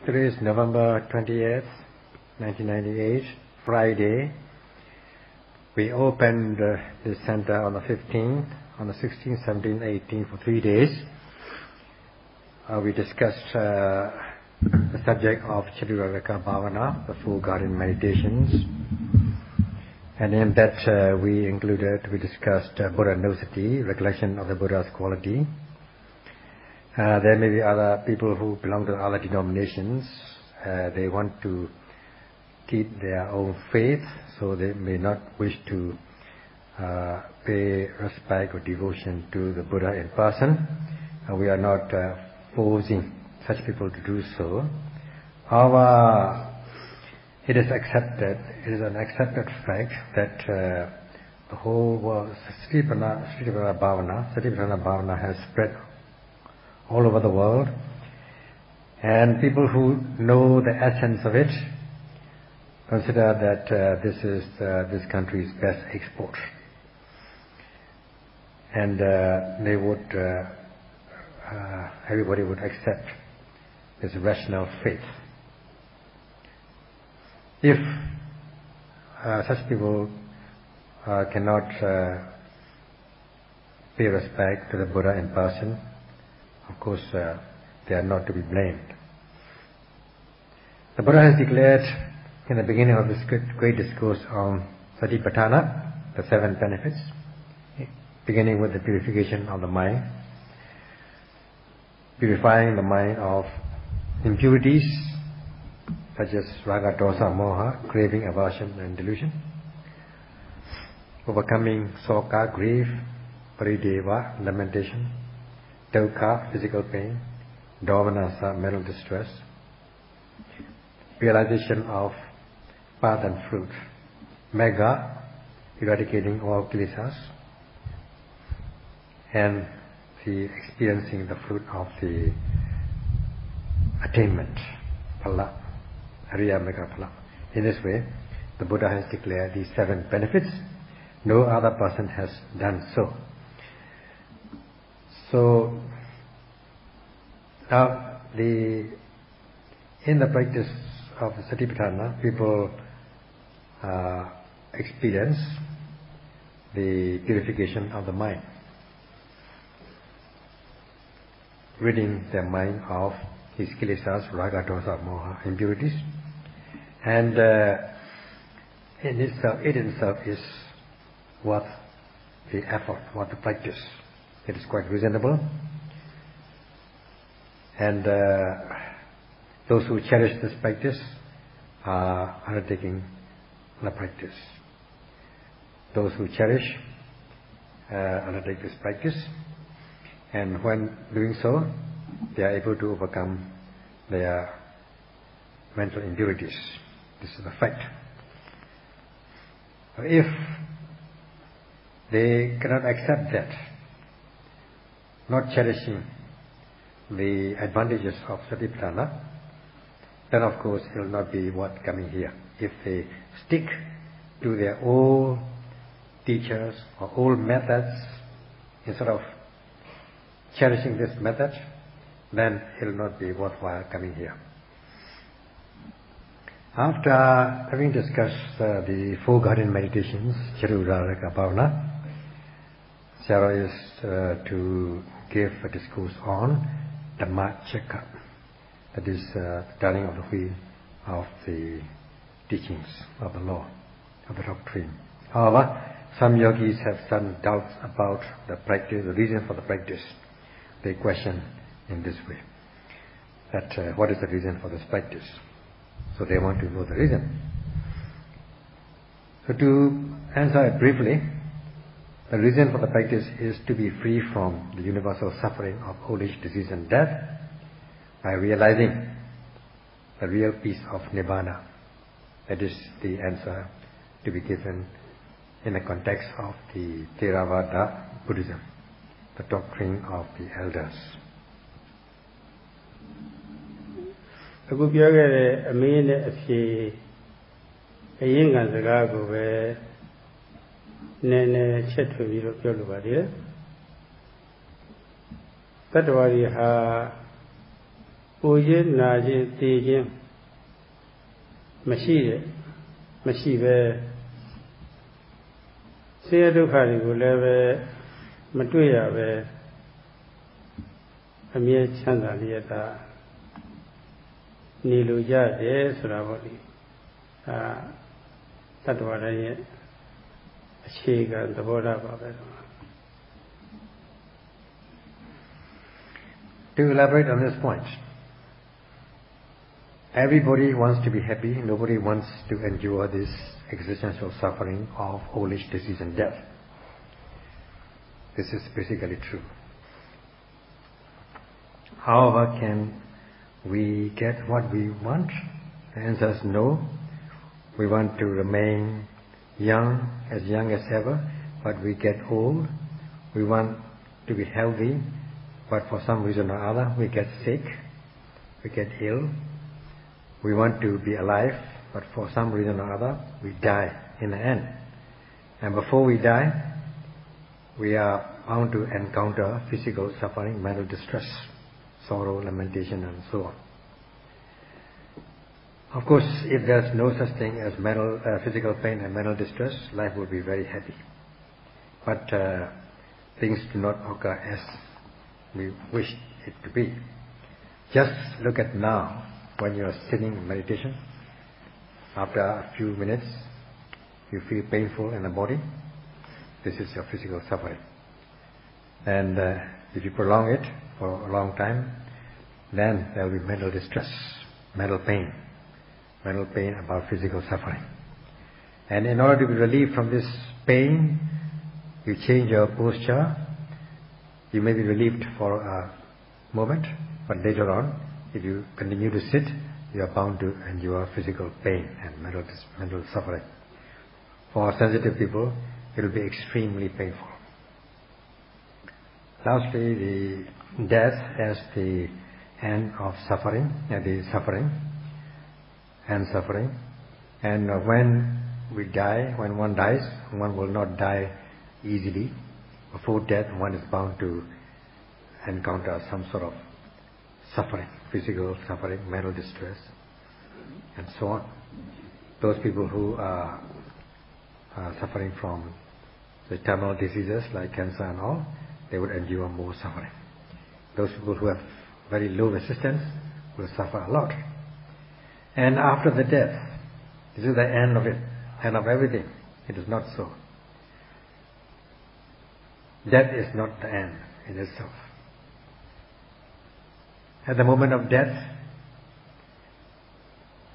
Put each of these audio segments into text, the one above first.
Today is November 28th, 1998, Friday. We opened the center on the 15th, on the 16th, 17th, 18th for 3 days. We discussed the subject of Chaturarika Bhavana, the four garden meditations. And in that we discussed Buddha nosity, recollection of the Buddha's quality. There may be other people who belong to other denominations. They want to keep their own faith, so they may not wish to pay respect or devotion to the Buddha in person. We are not forcing such people to do so. However, it is an accepted fact that the whole world, Satipatthana Bhavana has spread all over the world, and people who know the essence of it consider that this is this country's best export, and they would everybody would accept this rational faith. If such people cannot pay respect to the Buddha in person, of course they are not to be blamed. The Buddha has declared in the beginning of this great discourse on Satipatthana, the 7 benefits, beginning with the purification of the mind, purifying the mind of impurities such as raga, dosa, moha, craving, aversion and delusion, overcoming soka, grief, parideva, lamentation, dukkha, physical pain, domanasa, mental distress, realization of path and fruit, megha, eradicating all kilesas, and the experiencing the fruit of the attainment, phala, Ariya Megha Phala. In this way, the Buddha has declared these 7 benefits. No other person has done so. So now, in the practice of Satipatthana, people experience the purification of the mind, ridding their mind of his kilesas, raga, dosa, moha, impurities, and it itself is worth the effort, worth the practice. It is quite reasonable, and those who cherish this practice are undertaking the practice. Those who cherish undertake this practice, and when doing so, they are able to overcome their mental impurities. This is the fact. If they cannot accept that, not cherishing the advantages of Satipatthana, then of course it will not be worth coming here. If they stick to their old teachers or old methods instead of cherishing this method, then it will not be worthwhile coming here. After having discussed the 4 garden meditations, Chaturarika Bhavana, Sayadaw is to give a discourse on Dhamma Chekka, that is the turning of the wheel of the teachings of the law, of the doctrine. However, some yogis have some doubts about the practice, the reason for the practice. They question in this way, that what is the reason for this practice? So they want to know the reason. So to answer it briefly, the reason for the practice is to be free from the universal suffering of old age, disease and death by realizing the real peace of Nibbana. That is the answer to be given in the context of the Theravada Buddhism, the doctrine of the elders. အခုပြောခဲ့တဲ့အမေးနဲ့အဖြေအရင်းခံစကားကိုပဲနည်းနည်းချက်ထွေပြီးတော့ပြောလိုပါသေးတယ်တတ္တဝါတွေဟာ တ Pô Yin, Na Yin, Ti Yin, Mashi, Mashive, Sayadaw will have Matuya, a mere chanda lieta Niluja, yes, Ravoli. That what I achieved and the border. To elaborate on this point, everybody wants to be happy, nobody wants to endure this existential suffering of old age, disease and death. This is basically true. However, can we get what we want? The answer is no. We want to remain young as ever, but we get old. We want to be healthy, but for some reason or other we get sick, we get ill. We want to be alive, but for some reason or other we die in the end. And before we die, we are bound to encounter physical suffering, mental distress, sorrow, lamentation and so on. Of course, if there's no such thing as physical pain and mental distress, life will be very happy. But things do not occur as we wish it to be. Just look at now, when you are sitting in meditation, after a few minutes, you feel painful in the body. This is your physical suffering. And if you prolong it for a long time, then there will be mental distress, mental pain about physical suffering. And in order to be relieved from this pain, you change your posture. You may be relieved for a moment, but later on, if you continue to sit, you are bound to endure physical pain and mental suffering. For sensitive people, it will be extremely painful. Lastly, the death as the end of suffering, and when we die, when one dies, one will not die easily. Before death, one is bound to encounter some sort of suffering, physical suffering, mental distress, and so on. Those people who are suffering from the terminal diseases like cancer and all, they would endure more suffering. Those people who have very low resistance will suffer a lot. And after the death, this is the end of it, end of everything. It is not so. Death is not the end in itself. At the moment of death,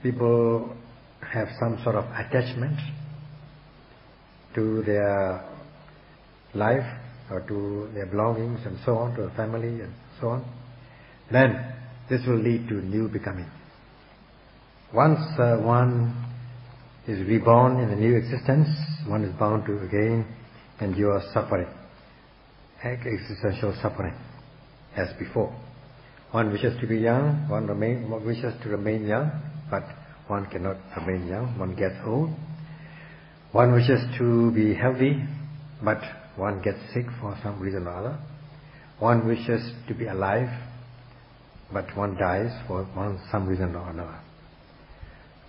people have some sort of attachment to their life or to their belongings and so on, to a family and so on. Then this will lead to new becoming. Once one is reborn in a new existence, one is bound to again endure suffering, existential suffering, as before. One wishes to be young, one wishes to remain young, but one cannot remain young, one gets old. One wishes to be healthy, but one gets sick for some reason or other. One wishes to be alive, but one dies for some reason or another.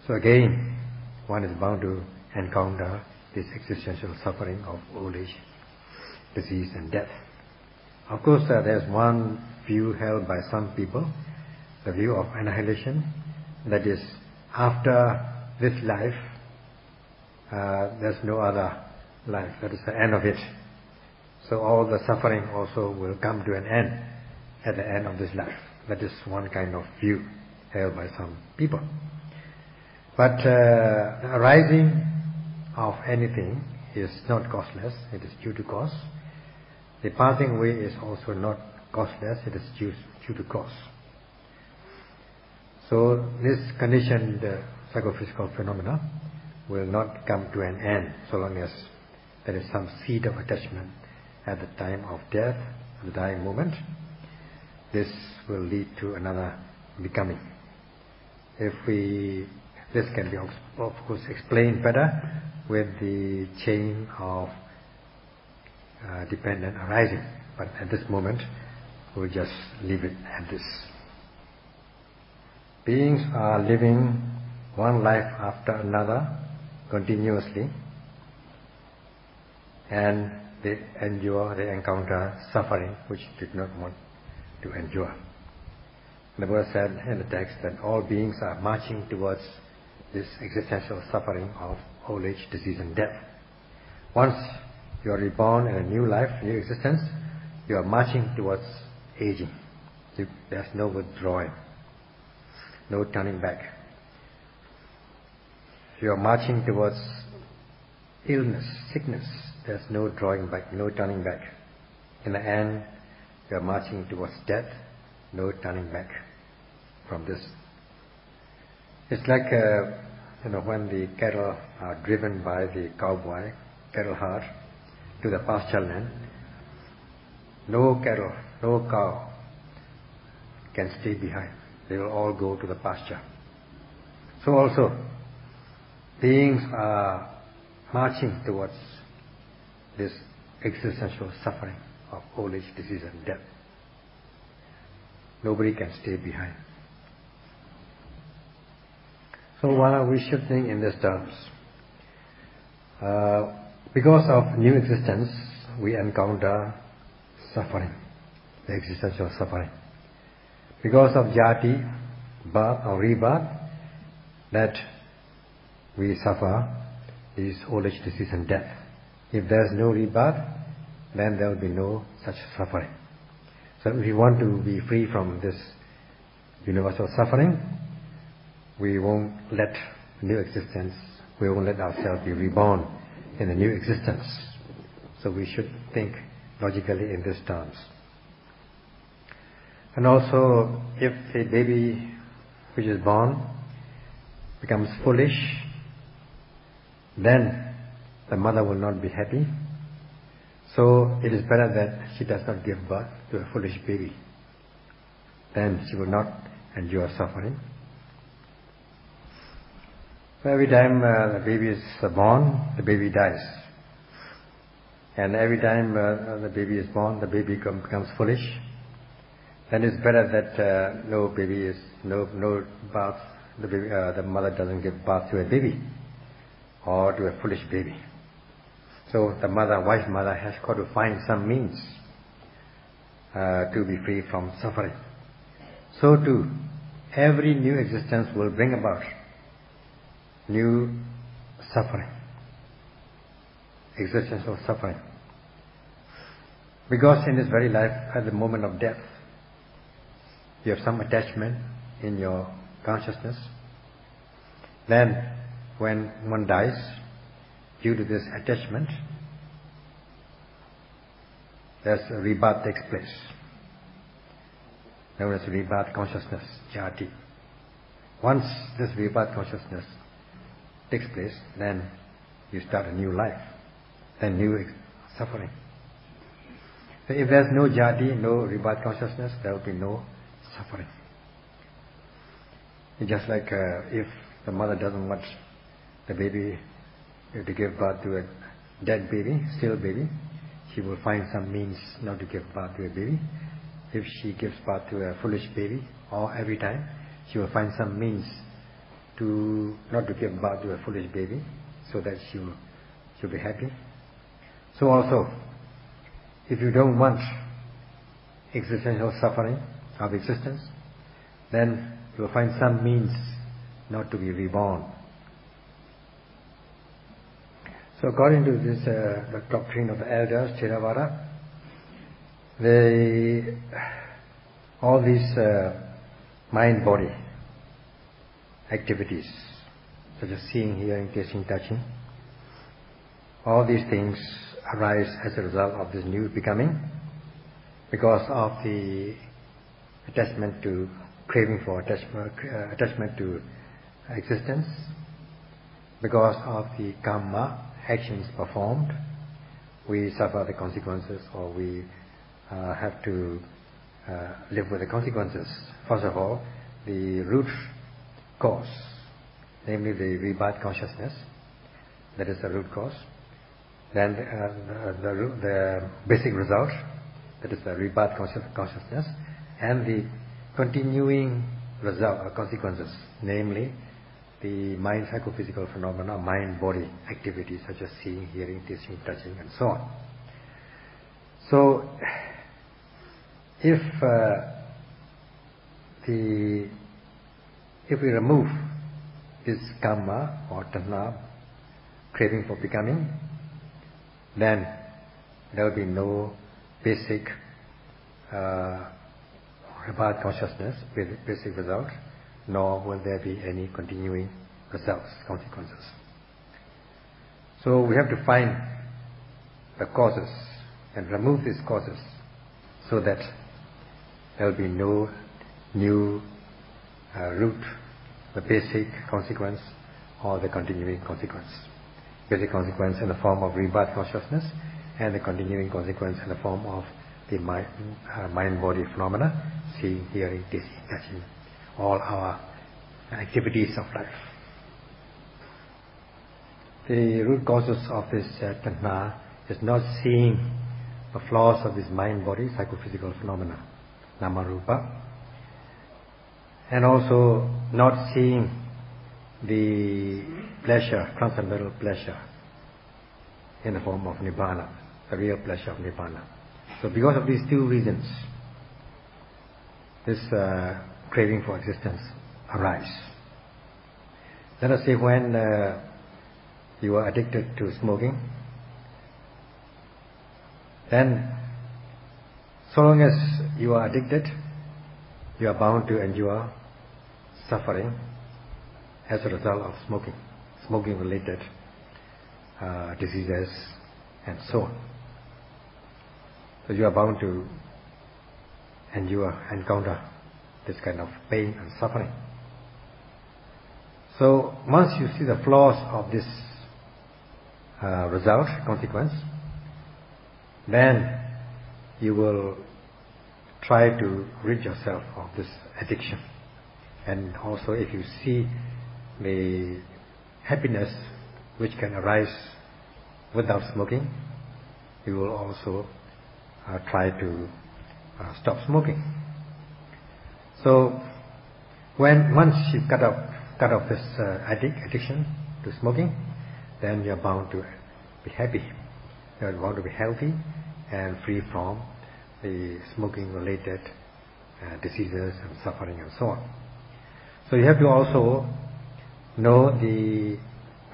So again, one is bound to encounter this existential suffering of old age, disease and death. Of course, there's one view held by some people, the view of annihilation, that is, after this life, there's no other life, that is the end of it. So all the suffering also will come to an end at the end of this life. That is one kind of view held by some people. But the arising of anything is not causeless, it is due to cause. The passing away is also not causeless, it is due to cause. So this conditioned psychophysical phenomena will not come to an end so long as there is some seed of attachment at the time of death, the dying moment. This will lead to another becoming. This can be of course explained better with the chain of dependent arising, but at this moment we'll just leave it at this. beings are living one life after another continuously, and they encounter suffering which they did not want to endure. The Buddha said in the text that all beings are marching towards this existential suffering of old age, disease and death. Once you are reborn in a new life, new existence, you are marching towards aging. There's no withdrawing, no turning back. You are marching towards illness, sickness. There's no drawing back, no turning back. In the end, you are marching towards death, no turning back from this. It's like when the cattle are driven by the cowboy, cattle herd, to the pasture land. No cattle, no cow can stay behind. They will all go to the pasture. So also, beings are marching towards this existential suffering of old age, disease and death. Nobody can stay behind. So we should think in these terms. Because of new existence, we encounter suffering, the existential suffering. Because of jati, birth or rebirth, that we suffer is old age, disease and death. If there is no rebirth, then there will be no such suffering. So if we want to be free from this universal suffering, we won't let new existence, we won't let ourselves be reborn in a new existence. So we should think logically in these terms. And also, if a baby which is born becomes foolish, then the mother will not be happy. So it is better that she does not give birth to a foolish baby. Then she will not endure suffering. So every time the baby is born, the baby dies. And every time the baby is born, the baby becomes foolish. Then it's better that no birth, the mother doesn't give birth to a baby or to a foolish baby. So the wife mother has got to find some means to be free from suffering. So too, every new existence will bring about new suffering, existential suffering. Because in this very life, at the moment of death, you have some attachment in your consciousness. Then, when one dies, due to this attachment, there's a rebirth takes place. Known as rebirth consciousness, jati. Once this rebirth consciousness takes place, then you start a new life, then new suffering. So if there's no jati, no rebirth consciousness, there will be no suffering. It's just like if the mother doesn't want the baby to give birth to a dead baby, still baby, she will find some means not to give birth to a baby. If she gives birth to a foolish baby, or every time, she will find some means to not to give birth to a foolish baby, so that she'll be happy. So also, if you don't want existential suffering of existence, then you will find some means not to be reborn. So according to this the doctrine of the elders, Theravada, all these mind-body activities, such as seeing, hearing, tasting, touching, all these things arise as a result of this new becoming, because of the attachment to, craving for attachment to existence, because of the karma, actions performed, we suffer the consequences, or we have to live with the consequences. First of all, the root cause, namely the rebirth consciousness, that is the root cause. Then the basic result, that is the rebirth consciousness, and the continuing result or consequences, namely the mind psychophysical phenomena, mind-body activities such as seeing, hearing, tasting, touching, and so on. So, if we remove this karma or tanha, craving for becoming, then there will be no basic rebirth consciousness, basic result, nor will there be any continuing results, consequences. So we have to find the causes and remove these causes so that there will be no new root, the basic consequence or the continuing consequence. Basic consequence in the form of rebirth consciousness and the continuing consequence in the form of the mind-body phenomena, seeing, hearing, tasting, touching, all our activities of life. The root causes of this tanha is not seeing the flaws of this mind-body psychophysical phenomena, nama-rupa, and also not seeing the pleasure, transcendental pleasure, in the form of nibbana, the real pleasure of nibbana. So because of these two reasons, this craving for existence arises. Let us say when you are addicted to smoking, then so long as you are addicted, you are bound to endure suffering as a result of smoking related diseases and so on. So you are bound to encounter this kind of pain and suffering. So once you see the flaws of this result, consequence, then you will try to rid yourself of this addiction. And also if you see the happiness which can arise without smoking, you will also try to stop smoking. So once you cut off this addiction to smoking, then you are bound to be happy. You are bound to be healthy and free from the smoking related diseases and suffering and so on. So you have to also know the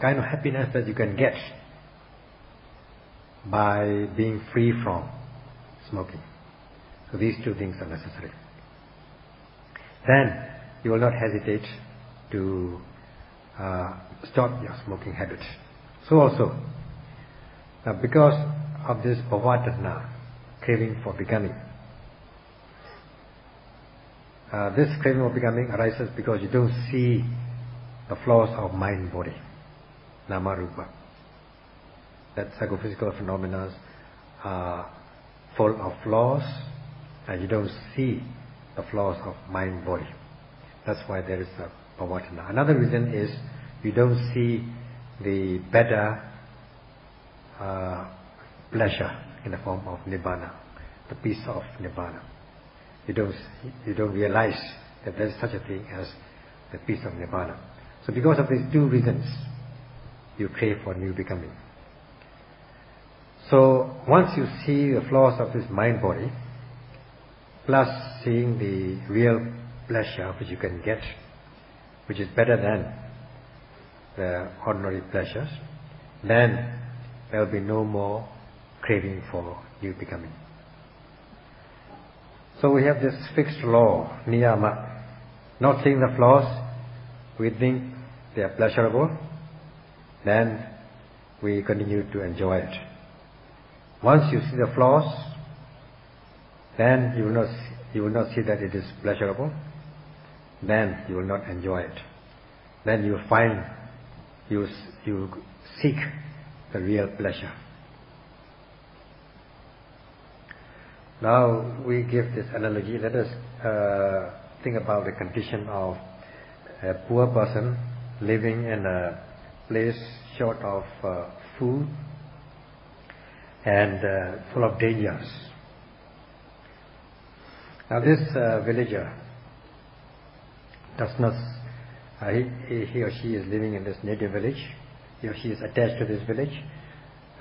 kind of happiness that you can get by being free from smoking. So these two things are necessary. Then you will not hesitate to stop your smoking habit. So also, because of this bhava, craving for becoming, this craving for becoming arises because you don't see the flaws of mind-body, nama-rupa. That psychophysical phenomena are full of flaws, and you don't see the flaws of mind-body. That's why there is a bhava. Another reason is you don't see the better pleasure in the form of nibbana, the peace of nibbana. You don't realize that there is such a thing as the peace of nibbana. So because of these two reasons, you crave for new becoming. So once you see the flaws of this mind-body, plus seeing the real pleasure which you can get, which is better than the ordinary pleasures, then there will be no more craving for new becoming. So we have this fixed law, niyama. Not seeing the flaws, we think they are pleasurable, then we continue to enjoy it. Once you see the flaws, then you will not see that it is pleasurable, then you will not enjoy it. Then you find, you seek the real pleasure. Now we give this analogy. Let us think about the condition of a poor person living in a place short of food and full of dangers. Now this villager does not, he or she is living in this native village, he or she is attached to this village,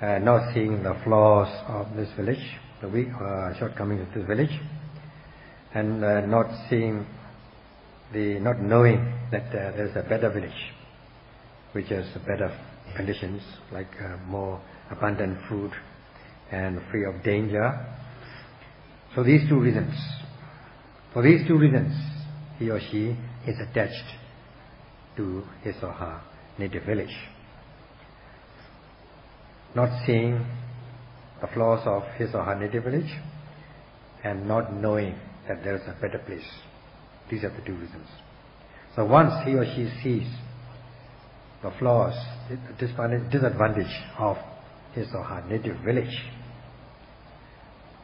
not seeing the flaws of this village, the weak shortcomings of this village, and not knowing that there is a better village, which has better conditions, like more abundant food and free of danger. So these two reasons. For these two reasons, he or she is attached to his or her native village. Not seeing the flaws of his or her native village and not knowing that there is a better place. These are the two reasons. So once he or she sees the flaws, disadvantage of his or her native village,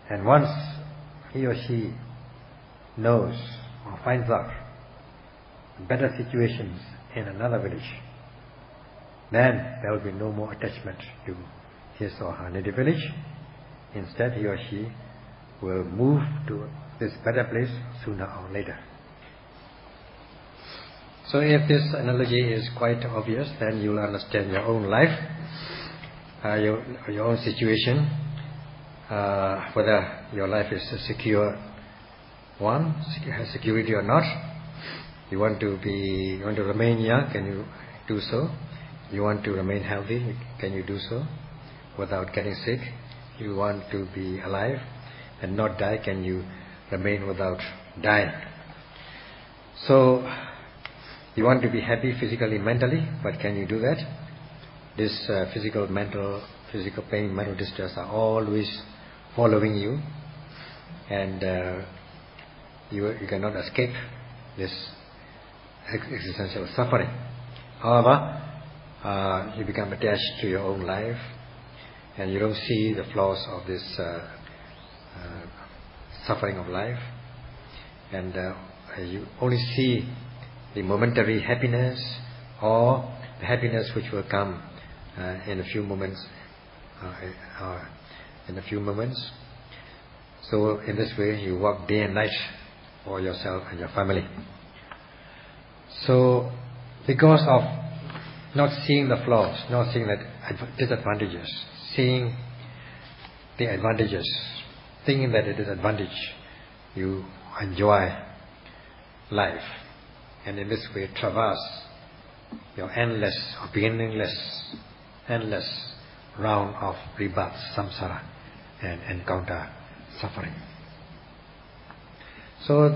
and once he or she knows or finds out better situations in another village, then there will be no more attachment to his or her native village. Instead, he or she will move to this better place sooner or later. So if this analogy is quite obvious, then you will understand your own life, your own situation, whether your life is a secure one, has security or not. You want to remain young, can you do so? You want to remain healthy, can you do so without getting sick? You want to be alive and not die, can you remain without dying? So you want to be happy physically, mentally, but can you do that? This physical pain, mental distress are always following you, and you cannot escape this existential suffering. However, you become attached to your own life, and you don't see the flaws of this suffering of life, and you only see the momentary happiness or the happiness which will come in a few moments. So in this way, you work day and night for yourself and your family. So because of not seeing the flaws, not seeing the disadvantages, seeing the advantages, thinking that it is advantage, you enjoy life, and in this way traverse your endless or endless round of rebirth, samsara, and encounter suffering. So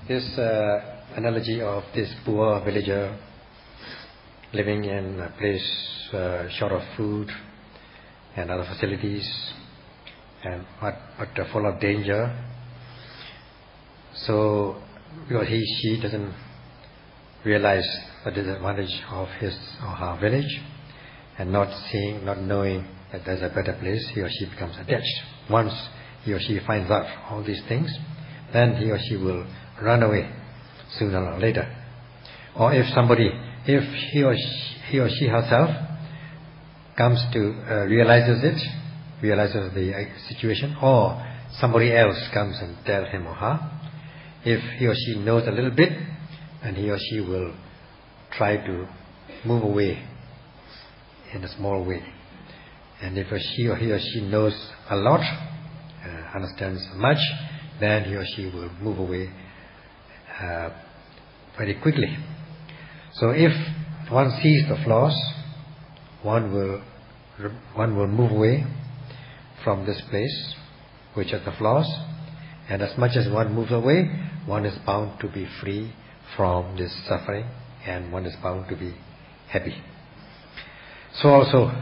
this analogy of this poor villager living in a place short of food and other facilities, and but full of danger. So because she doesn't realize the disadvantage of his or her village, and not knowing that there's a better place, he or she becomes attached. Once he or she finds out all these things, then he or she will run away sooner or later. Or if he or she herself comes to realizes the situation, or somebody else comes and tells him or her, if he or she knows a little bit, then he or she will try to move away in a small way. And if he or she knows a lot, understands much, then he or she will move away very quickly. So if one sees the flaws, one will move away from this place which are the flaws, and as much as one moves away, one is bound to be free from this suffering, and one is bound to be happy. So also,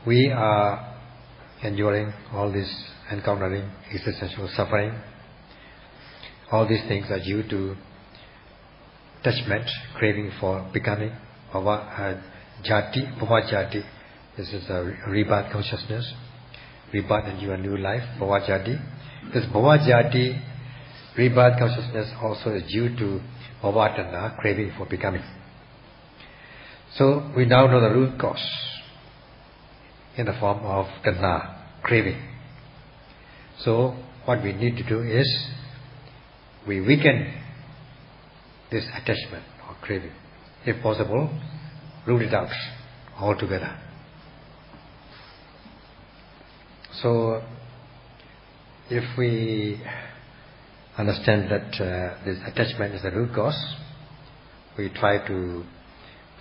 we are enduring all this, encountering existential suffering. All these things are due to attachment, craving for becoming, bhava jati. This is a rebirth consciousness, rebirth into a new life, bhava jati. This bhava jati, rebirth consciousness, also is due to bhava, craving for becoming. So we now know the root cause in the form of tanha, craving. So what we need to do is we weaken this attachment or craving. If possible, root it out altogether. So, if we understand that this attachment is the root cause, we try to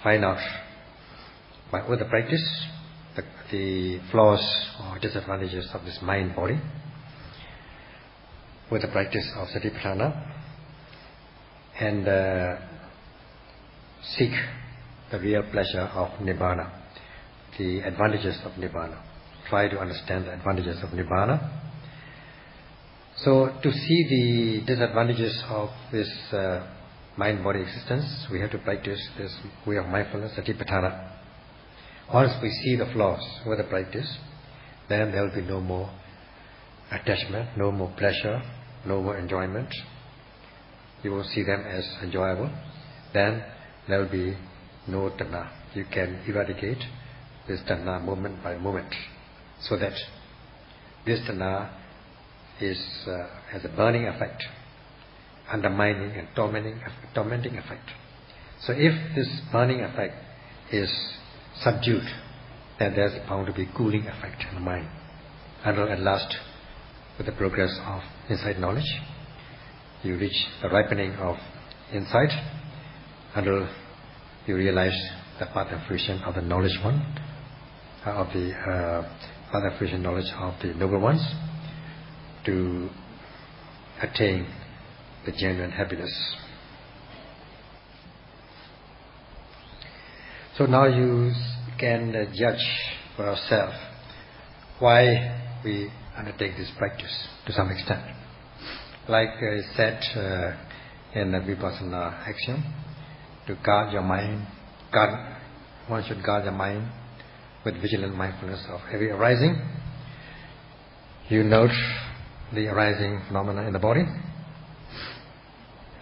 find out with the practice the flaws or disadvantages of this mind-body, with the practice of Satipatthana, and seek the real pleasure of Nibbana, the advantages of Nibbana. Try to understand the advantages of Nibbana. So, to see the disadvantages of this mind-body existence, we have to practice this way of mindfulness, Satipatthana. Once we see the flaws with the practice, then there will be no more attachment, no more pleasure, no more enjoyment. You will see them as enjoyable. Then there will be no tanha. You can eradicate this tanha moment by moment, so that this tanha has a burning effect, undermining and tormenting effect. So if this burning effect is subdued, then there's bound to be cooling effect in the mind, until at last, with the progress of insight knowledge, you reach the ripening of insight, until you realize the path and fruition of the knowledge one, of the path and fruition knowledge of the noble ones, to attain the genuine happiness. So now you can judge for yourself why we undertake this practice to some extent. Like I said in the Vipassana axiom, to guard your mind, one should guard your mind with vigilant mindfulness of every arising. You note the arising phenomena in the body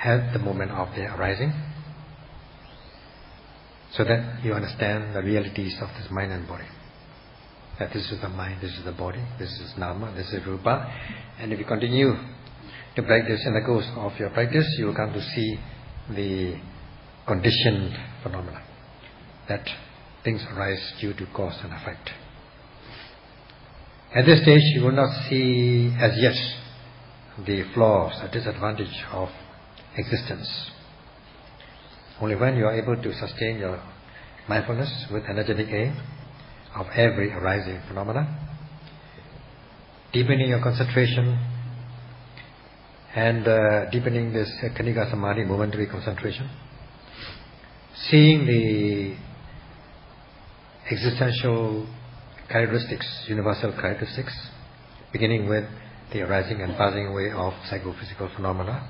at the moment of their arising, so that you understand the realities of this mind and body. That this is the mind, this is the body, this is nama, this is rupa. And if you continue to practice in the course of your practice, you will come to see the conditioned phenomena, that things arise due to cause and effect. At this stage, you will not see as yet the flaws, the disadvantage of existence. Only when you are able to sustain your mindfulness with energetic aim of every arising phenomena, deepening your concentration and deepening this Khanika Samadhi, momentary concentration, seeing the existential characteristics, universal characteristics, beginning with the arising and passing away of psychophysical phenomena,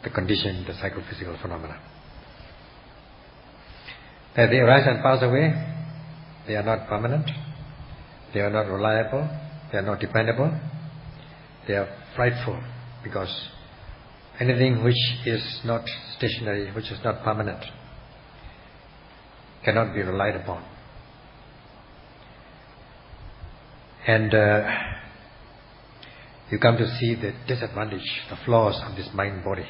the conditioned, the psychophysical phenomena. As they arise and pass away, they are not permanent, they are not reliable, they are not dependable, they are frightful, because anything which is not stationary, which is not permanent, cannot be relied upon. And you come to see the disadvantage, the flaws of this mind-body.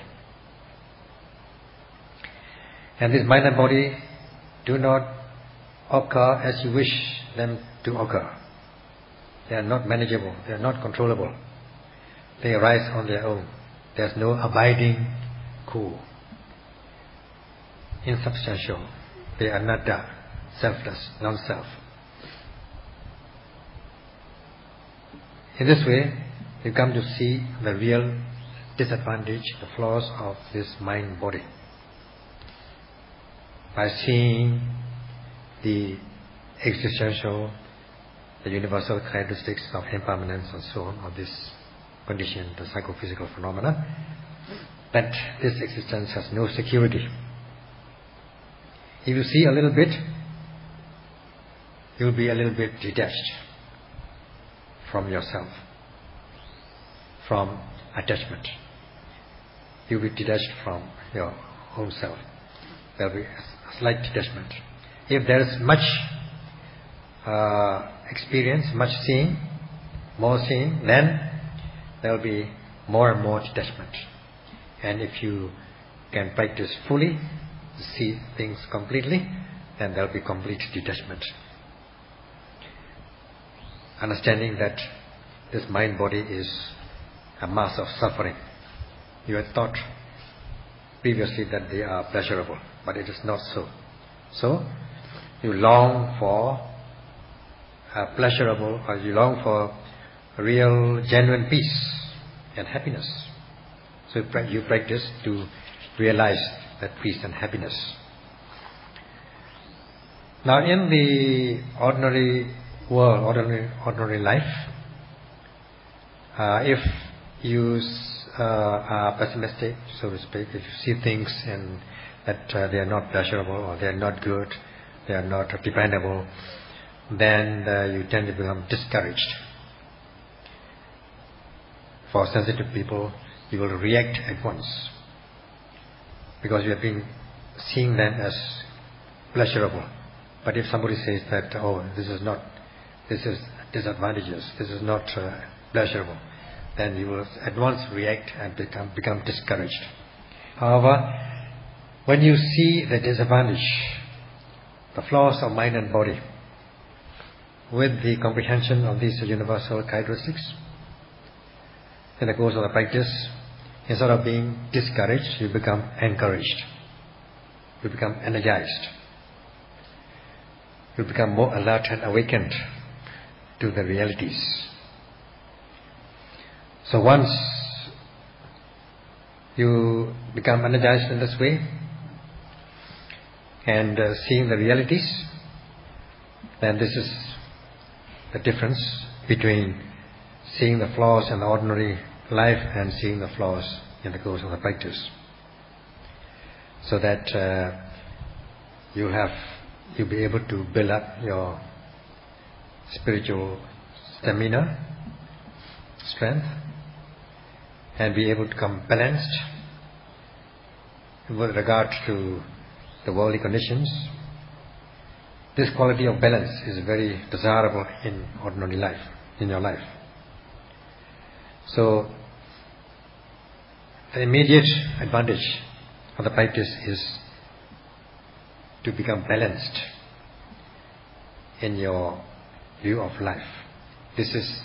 And this mind and body do not occur as you wish them to occur. They are not manageable, they are not controllable. They arise on their own. There is no abiding core. Insubstantial. They are anatta, selfless, non-self. In this way, you come to see the real disadvantage, the flaws of this mind-body. By seeing the existential, the universal characteristics of impermanence and so on, of this condition, the psychophysical phenomena, that this existence has no security. If you see a little bit, you will be a little bit detached from yourself, from attachment. You will be detached from your own self. There will be a slight detachment. If there is much experience, much seeing, more seeing, then there will be more and more detachment. And if you can practice fully, see things completely, then there will be complete detachment. Understanding that this mind-body is a mass of suffering. You had thought previously that they are pleasurable, but it is not so. So, you long for a pleasurable, or you long for real, genuine peace and happiness. So you practice to realize that peace and happiness. Now in the ordinary world, ordinary life, if you are pessimistic, so to speak, if you see things and that they are not pleasurable, or they are not good, they are not dependable, then you tend to become discouraged. For sensitive people, you will react at once, because you have been seeing them as pleasurable. But if somebody says that, oh, this is disadvantageous, this is not pleasurable, then you will at once react and become discouraged. However, when you see the disadvantage, the flaws of mind and body, with the comprehension of these universal characteristics, in the course of the practice, instead of being discouraged, you become encouraged. You become energized. You become more alert and awakened to the realities. So once you become energized in this way, and seeing the realities, then this is the difference between seeing the flaws in the ordinary life and seeing the flaws in the course of the practice, so that you'll be able to build up your spiritual stamina, strength, and be able to become balanced with regard to the worldly conditions. This quality of balance is very desirable in ordinary life, in your life. So the immediate advantage of the practice is to become balanced in your view of life. This is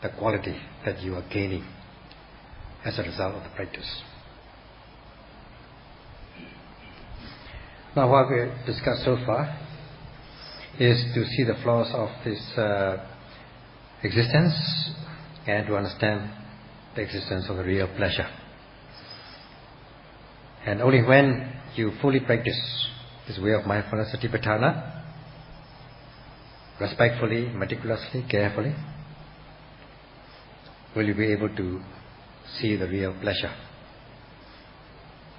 the quality that you are gaining as a result of the practice. Now what we have discussed so far is to see the flaws of this existence and to understand the existence of the real pleasure. And only when you fully practice this way of mindfulness, Satipatthana, respectfully, meticulously, carefully, will you be able to see the real pleasure.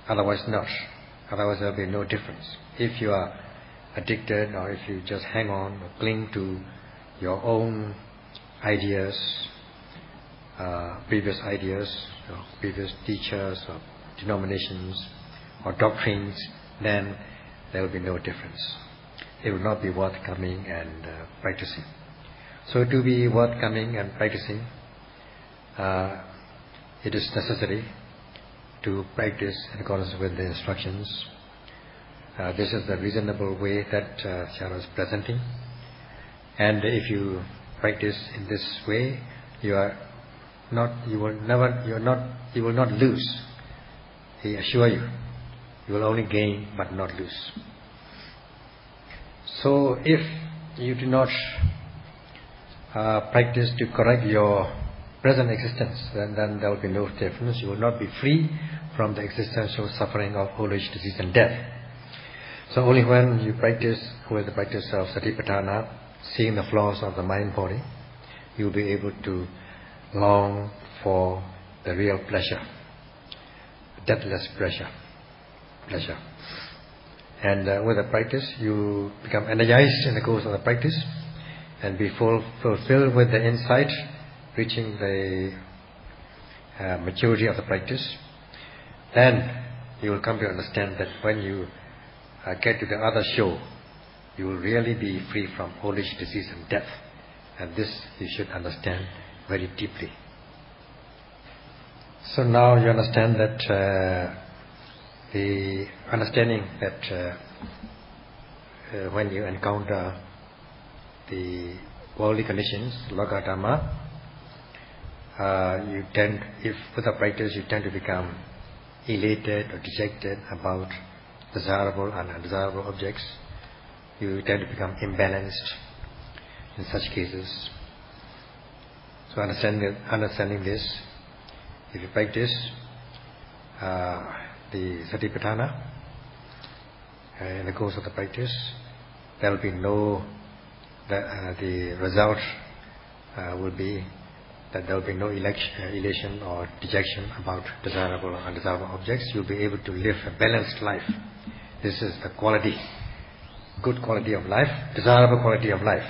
Otherwise not. Otherwise there will be no difference. If you are addicted, or if you just hang on or cling to your own ideas, previous ideas, or previous teachers, or denominations, or doctrines, then there will be no difference. It will not be worth coming and practicing. So to be worth coming and practicing, it is necessary to practice in accordance with the instructions. This is the reasonable way that Sayadaw is presenting. And if you practice in this way, you will not lose. I assure you, you will only gain but not lose. So if you do not practice to correct your present existence, then there will be no difference. You will not be free from the existential suffering of old age, disease and death. So only when you practice with the practice of Satipatthana, seeing the flaws of the mind-body, you will be able to long for the real pleasure, deathless pleasure. And with the practice, you become energized in the course of the practice, and be fulfilled with the insight, reaching the maturity of the practice. Then you will come to understand that when you get to the other shore, you will really be free from old age, disease and death. And this you should understand very deeply. So now you understand that the understanding that when you encounter the worldly conditions, loka dhamma, you tend, if with the practice, you tend to become elated or dejected about desirable and undesirable objects. You tend to become imbalanced in such cases. So understanding this, if you practice the Satipatthana in the course of the practice, there will be no, the result will be that there will be no elation or dejection about desirable or undesirable objects. You'll be able to live a balanced life. This is the quality, good quality of life, desirable quality of life.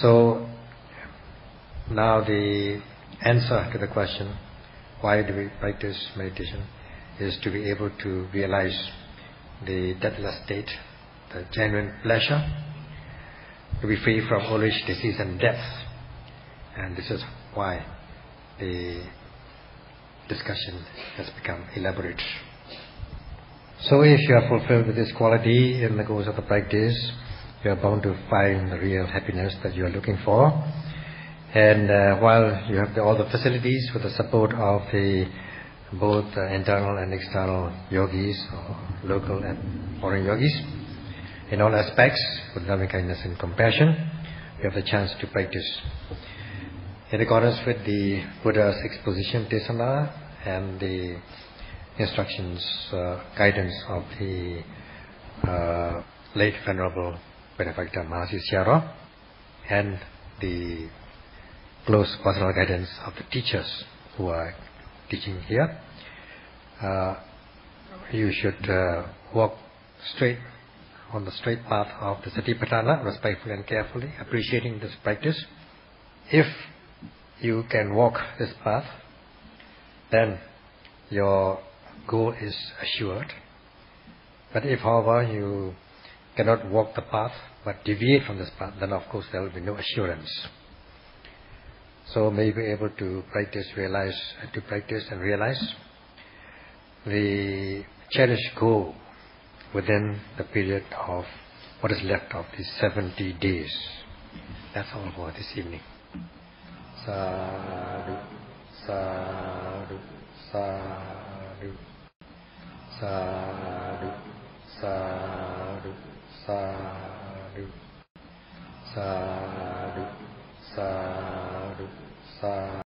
So now the answer to the question, why do we practice meditation, is to be able to realize the deathless state, the genuine pleasure, to be free from old age, disease and death. And this is why the discussion has become elaborate. So if you are fulfilled with this quality in the course of the practice, you are bound to find the real happiness that you are looking for. And while you have all the facilities with the support of both internal and external yogis, or local and foreign yogis, in all aspects, with loving kindness and compassion, you have the chance to practice in accordance with the Buddha's exposition, Desana, and the instructions, guidance of the late Venerable Benefactor Mahasi Sayadaw, and the close personal guidance of the teachers who are teaching here. You should walk straight on the straight path of the Satipatthana, respectfully and carefully, appreciating this practice. If you can walk this path, then your goal is assured. But if, however, you cannot walk the path but deviate from this path, then of course there will be no assurance. So may you be able to practice and realize the cherished goal within the period of what is left of these 70 days. That's all for this evening. Sadhu, sadhu, sadhu, sadhu, sadhu, sadhu, sadhu, sadhu, sadhu.